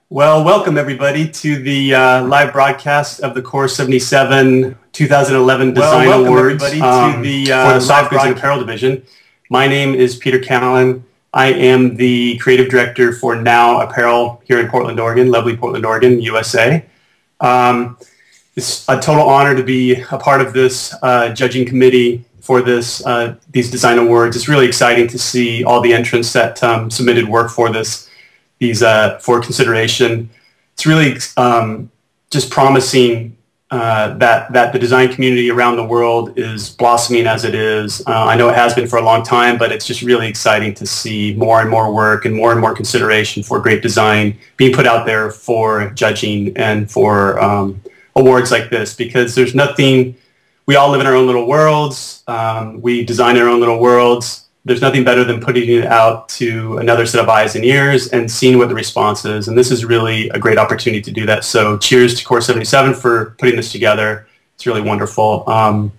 Well, welcome everybody to the live broadcast of the Core 77 2011 Design Awards for the soft goods and apparel division. My name is Peter Kallen. I am the creative director for Now Apparel here in Portland, Oregon, lovely Portland, Oregon, USA. It's a total honor to be a part of this judging committee for these design awards. It's really exciting to see all the entrants that submitted work for for consideration. It's really just promising that the design community around the world is blossoming as it is. I know it has been for a long time, but it's just really exciting to see more and more work and more consideration for great design being put out there for judging and for awards like this, because there's nothing, we all live in our own little worlds, we design our own little worlds. There's nothing better than putting it out to another set of eyes and ears and seeing what the response is. And this is really a great opportunity to do that. So cheers to Core 77 for putting this together. It's really wonderful. With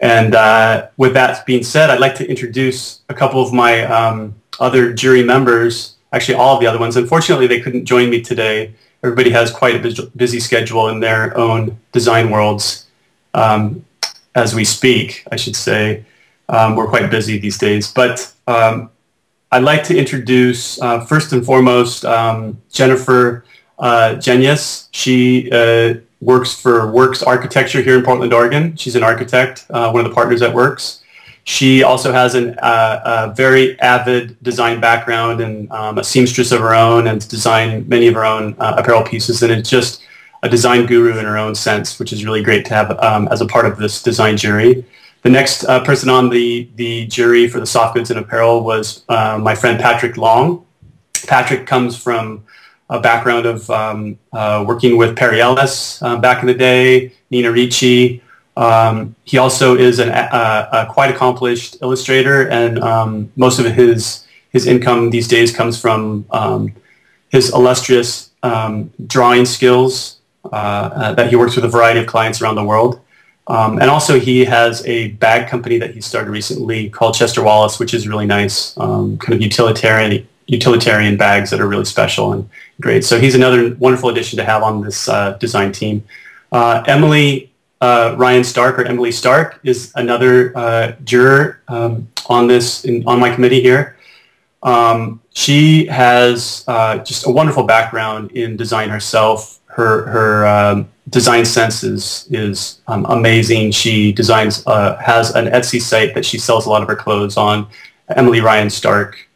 that being said, I'd like to introduce a couple of my other jury members, actually all of the other ones. Unfortunately, they couldn't join me today. Everybody has quite a busy schedule in their own design worlds as we speak, I should say. We're quite busy these days, but I'd like to introduce first and foremost Jennifer Dzienis. She works for Works Architecture here in Portland, Oregon. She's an architect, one of the partners at Works. She also has a very avid design background and a seamstress of her own, and designed many of her own apparel pieces, and it's just a design guru in her own sense, which is really great to have as a part of this design jury. The next person on the jury for the soft goods and apparel was my friend Patrick Long. Patrick comes from a background of working with Perry Ellis back in the day, Nina Ricci. He also is a quite accomplished illustrator, and most of his income these days comes from his illustrious drawing skills that he works with a variety of clients around the world. And also he has a bag company that he started recently called Chester Wallace, which is really nice, kind of utilitarian bags that are really special and great. So he's another wonderful addition to have on this design team. Emily Ryan Stark, or Emily Stark, is another juror on my committee here. She has just a wonderful background in design herself. Her design sense is amazing. She designs, has an Etsy site that she sells a lot of her clothes on, Emily Ryan Stark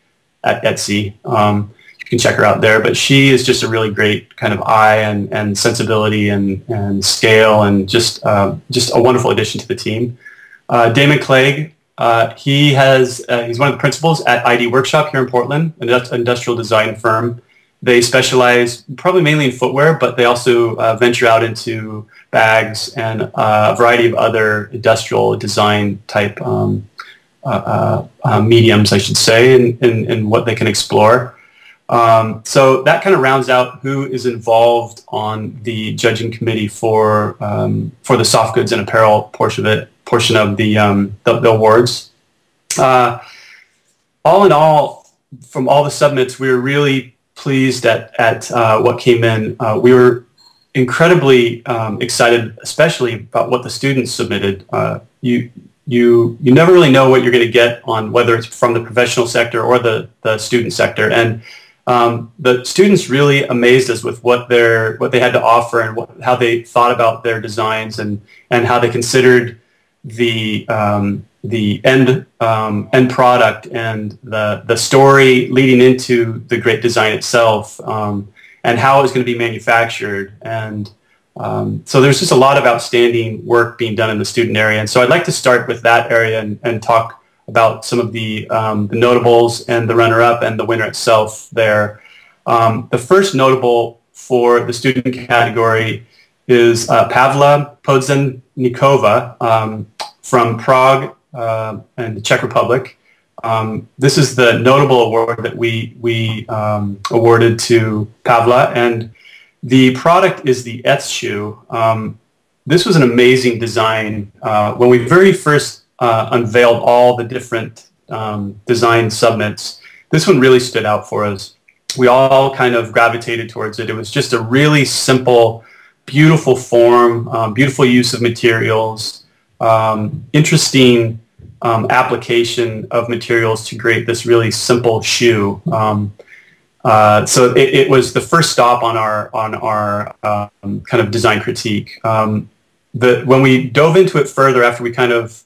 at Etsy. You can check her out there, but she is just a really great kind of eye and sensibility and scale, and just a wonderful addition to the team. Damon Clegg, he's one of the principals at ID Workshop here in Portland, an industrial design firm. They specialize probably mainly in footwear, but they also venture out into bags and a variety of other industrial design type mediums, I should say, in what they can explore. So that kind of rounds out who is involved on the judging committee for the soft goods and apparel portion of the awards. All in all, from all the submits, we were really pleased at what came in. We were incredibly excited, especially about what the students submitted. You never really know what you're going to get on whether it's from the professional sector or the student sector, and the students really amazed us with what they had to offer, and how they thought about their designs, and how they considered the end product and the story leading into the great design itself, and how it was going to be manufactured. And so there's just a lot of outstanding work being done in the student area. And so I'd like to start with that area and talk about some of the notables and the runner-up and the winner itself there. The first notable for the student category is Pavla Podzennikova from Prague and the Czech Republic. This is the notable award that we awarded to Pavla, and the product is the Ets shoe. This was an amazing design. When we very first unveiled all the different design submits, this one really stood out for us. we all kind of gravitated towards it. It was just a really simple, beautiful form, beautiful use of materials, interesting application of materials to create this really simple shoe. So it was the first stop on our kind of design critique. When we dove into it further, after we kind of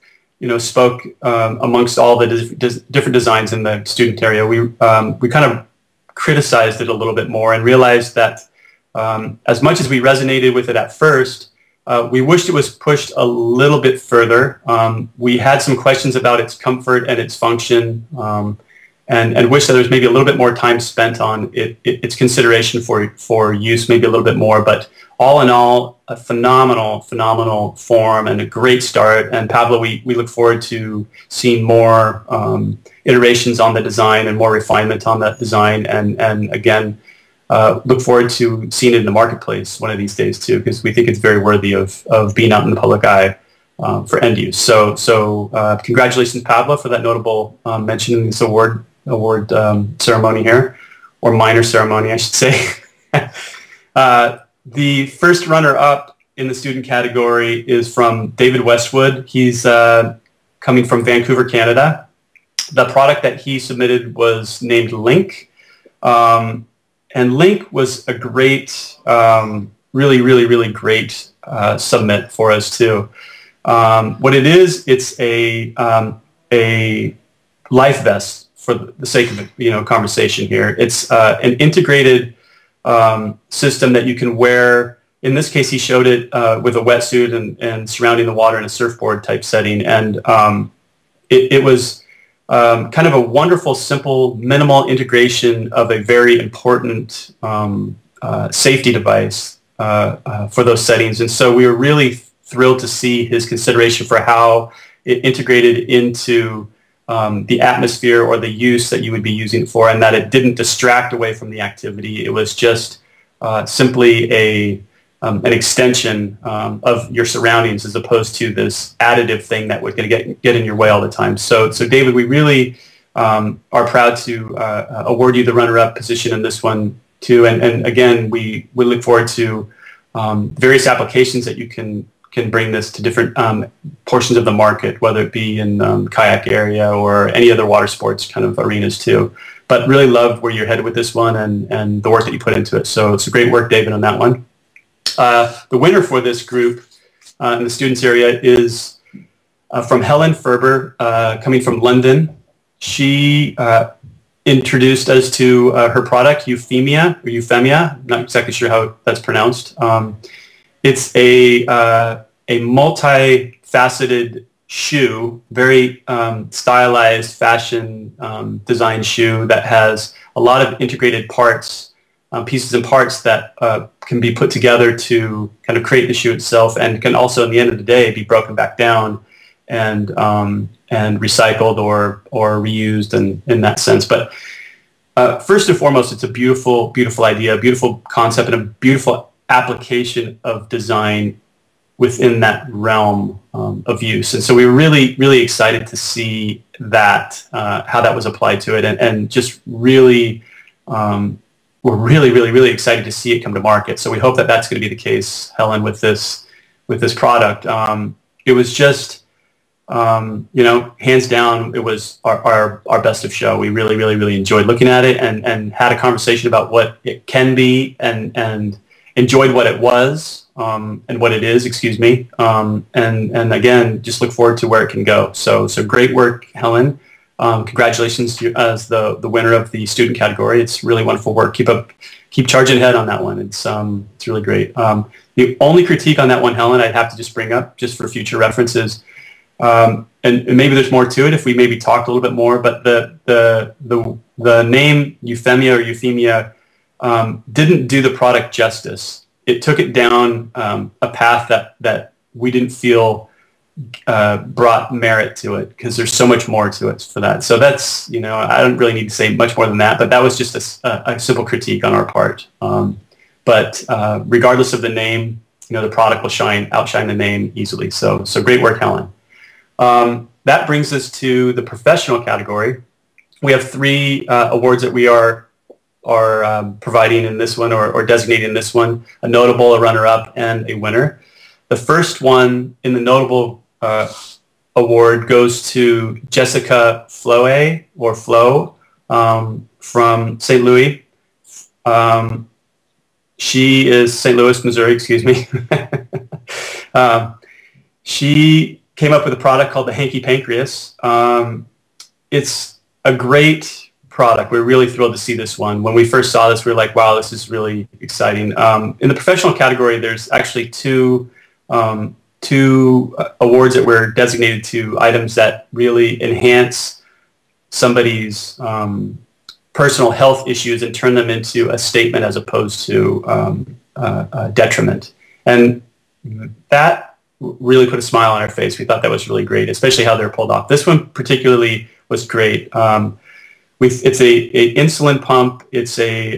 spoke amongst all the different designs in the student area, we kind of criticized it a little bit more and realized that as much as we resonated with it at first, we wished it was pushed a little bit further. We had some questions about its comfort and its function, and wish that there was maybe a little bit more time spent on its consideration for use, maybe a little bit more. But all in all, a phenomenal form and a great start. And Pablo, we look forward to seeing more iterations on the design and more refinement on that design. And again, look forward to seeing it in the marketplace one of these days too, because we think it's very worthy of being out in the public eye for end use. So congratulations, Pablo, for that notable mention in this award ceremony here, or minor ceremony, I should say. The first runner-up in the student category is from David Westwood. He's coming from Vancouver, Canada. The product that he submitted was named Link. And Link was a great, really great submit for us too. What it is, it's a life vest, for the sake of conversation here. It's an integrated system that you can wear. In this case, he showed it with a wetsuit and surrounding the water in a surfboard type setting. And it was kind of a wonderful, simple, minimal integration of a very important safety device for those settings. And so we were really thrilled to see his consideration for how it integrated into the atmosphere or the use that you would be using it for, and that it didn't distract away from the activity. It was just simply an extension of your surroundings, as opposed to this additive thing that was going to get in your way all the time. So David, we really are proud to award you the runner-up position in this one too. And again, we look forward to various applications that you can bring this to different portions of the market, whether it be in kayak area or any other water sports kind of arenas too. But really loved where you're headed with this one and the work that you put into it. So it's a great work, David, on that one. The winner for this group in the students area is from Helen Ferber, coming from London. She introduced us to her product, Euphemia, or Euphemia. I'm not exactly sure how that's pronounced. It's a multifaceted shoe, very stylized fashion design shoe that has a lot of integrated parts, pieces and parts that can be put together to kind of create the shoe itself, and can also, in the end of the day, be broken back down and recycled or reused in that sense. But first and foremost, it's a beautiful idea, a beautiful concept, and a beautiful application of design within that realm of use. And so we were really excited to see that, how that was applied to it, and just really, we're really excited to see it come to market. So we hope that that's going to be the case, Helen, with this product. It was just, hands down, it was our best of show. We really enjoyed looking at it and had a conversation about what it can be and enjoyed what it was and what it is, excuse me. And again, just look forward to where it can go. So great work, Helen. Congratulations to you as the winner of the student category. It's really wonderful work. Keep charging ahead on that one. It's really great. The only critique on that one, Helen, I'd have to just bring up, just for future references, and maybe there's more to it if we maybe talked a little bit more, but the name Euphemia or Euphemia didn't do the product justice. It took it down a path that we didn't feel brought merit to it, because there's so much more to it for that. So that's, I don't really need to say much more than that, but that was just a simple critique on our part. But regardless of the name, the product will outshine the name easily. So great work, Helen. That brings us to the professional category. We have 3 awards that we are providing in this one or designating in this one, a notable, a runner-up, and a winner. The first one in the notable award goes to Jessica Floe or Flo from St. Louis. She is St. Louis, Missouri, excuse me. She came up with a product called the Hanky Pancreas. It's a great product. We're really thrilled to see this one. When we first saw this, we were like, wow, this is really exciting. In the professional category, there's actually two awards that were designated to items that really enhance somebody's personal health issues and turn them into a statement as opposed to a detriment. And that really put a smile on our face. We thought that was really great, especially how they're pulled off. This one particularly was great. It's a insulin pump. It's a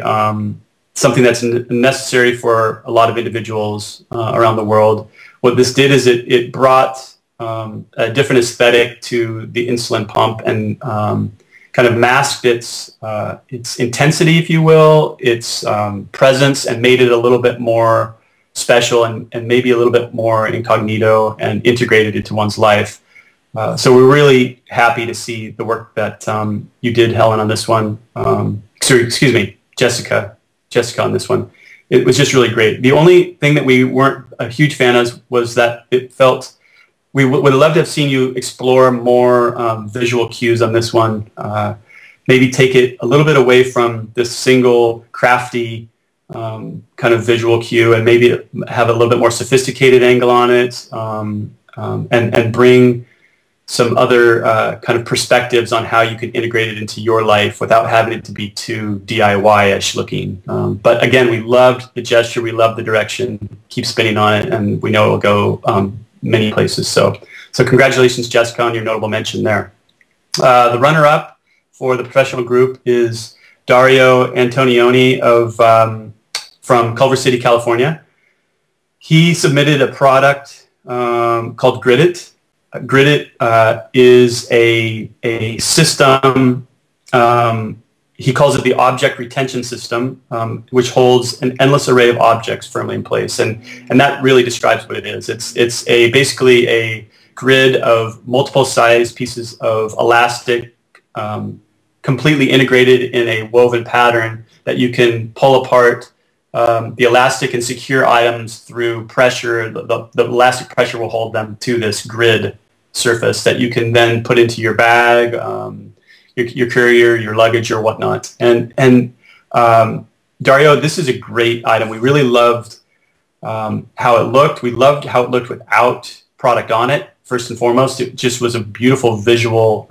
something that's necessary for a lot of individuals around the world. What this did is it brought a different aesthetic to the insulin pump and kind of masked its intensity, if you will, its presence, and made it a little bit more special and maybe a little bit more incognito and integrated into one's life. So we're really happy to see the work that you did, Helen, on this one. Excuse me, Jessica on this one. It was just really great. The only thing that we weren't a huge fan of was that it felt we would love to have seen you explore more visual cues on this one. Maybe take it a little bit away from this single crafty kind of visual cue and maybe have a little bit more sophisticated angle on it and bring some other kind of perspectives on how you can integrate it into your life without having it to be too DIY-ish looking. But again, we loved the gesture, we loved the direction, keep spinning on it, and we know it will go many places. So congratulations, Jessica, on your notable mention there. The runner-up for the professional group is Dario Antonioni from Culver City, California. He submitted a product called Grid It. Grid It is a system, he calls it the object retention system, which holds an endless array of objects firmly in place. And that really describes what it is. It's basically a grid of multiple size pieces of elastic, completely integrated in a woven pattern that you can pull apart the elastic and secure items through pressure. The elastic pressure will hold them to this grid surface that you can then put into your bag, your courier, your luggage, or whatnot. And Dario, this is a great item. We really loved how it looked. We loved how it looked without product on it. First and foremost, it just was a beautiful visual,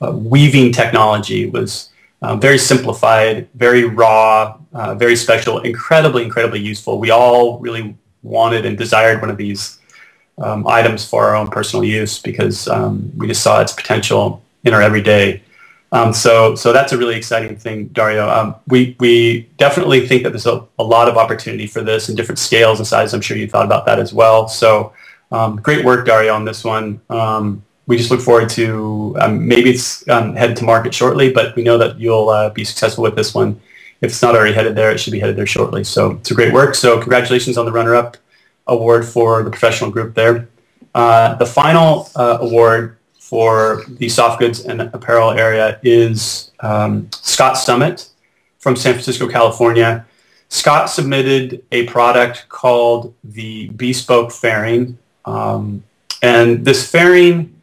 weaving technology. It was very simplified, very raw, very special, incredibly useful. We all really wanted and desired one of these items for our own personal use because we just saw its potential in our everyday. So that's a really exciting thing, Dario. We definitely think that there's a lot of opportunity for this in different scales and sizes. I'm sure you thought about that as well. So great work, Dario, on this one. We just look forward to, maybe it's headed to market shortly, but we know that you'll be successful with this one. If it's not already headed there, it should be headed there shortly. So it's a great work. So congratulations on the runner-up award for the professional group there. The final award for the soft goods and apparel area is Scott Summit from San Francisco, California. Scott submitted a product called the Bespoke Fairing. And this fairing,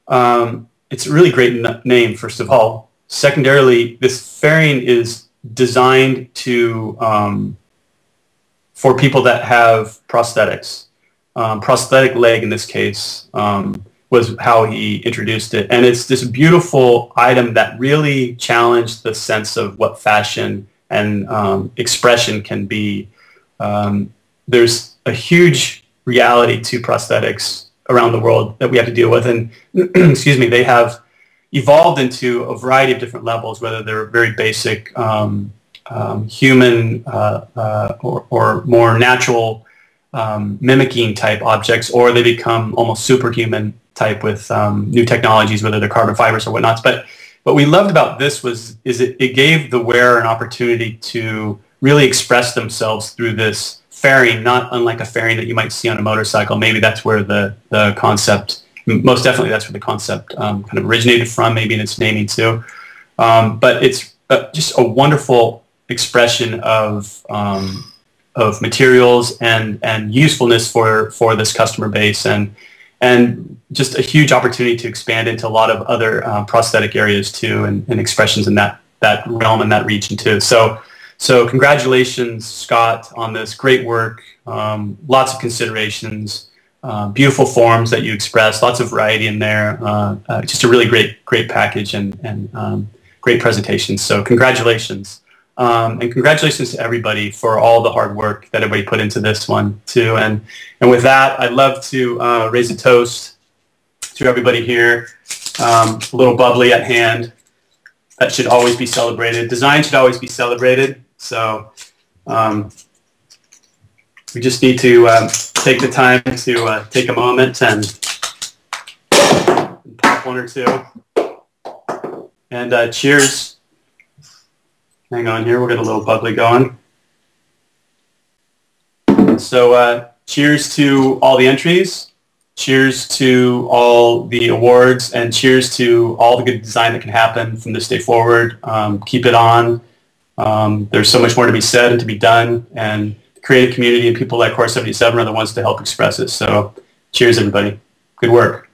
it's a really great name, first of all. Secondarily, this fairing is designed to for people that have prosthetics. Prosthetic leg, in this case, was how he introduced it. And it's this beautiful item that really challenged the sense of what fashion and expression can be. There's a huge reality to prosthetics around the world that we have to deal with. And excuse me, they have evolved into a variety of different levels, whether they're very basic human or more natural mimicking type objects, or they become almost superhuman type with new technologies, whether they're carbon fibers or whatnot. But what we loved about this is it gave the wearer an opportunity to really express themselves through this fairing, not unlike a fairing that you might see on a motorcycle. Maybe that's where the concept, most definitely that's where the concept kind of originated from, maybe in its naming too. But it's just a wonderful expression of materials and usefulness for this customer base, and just a huge opportunity to expand into a lot of other prosthetic areas too, and expressions in that realm and that region too. So congratulations, Scott, on this great work. Lots of considerations, beautiful forms that you expressed, lots of variety in there. Just a really great package and great presentation. So congratulations. And congratulations to everybody for all the hard work that everybody put into this one too. And with that, I'd love to raise a toast to everybody here. A little bubbly at hand. That should always be celebrated. Design should always be celebrated. So we just need to take the time to take a moment and pop one or two. And cheers. Hang on here, we'll get a little bubbly going. So cheers to all the entries, cheers to all the awards, and cheers to all the good design that can happen from this day forward. Keep it on. There's so much more to be said and to be done, and the creative community and people like Core 77 are the ones to help express it. So cheers, everybody. Good work.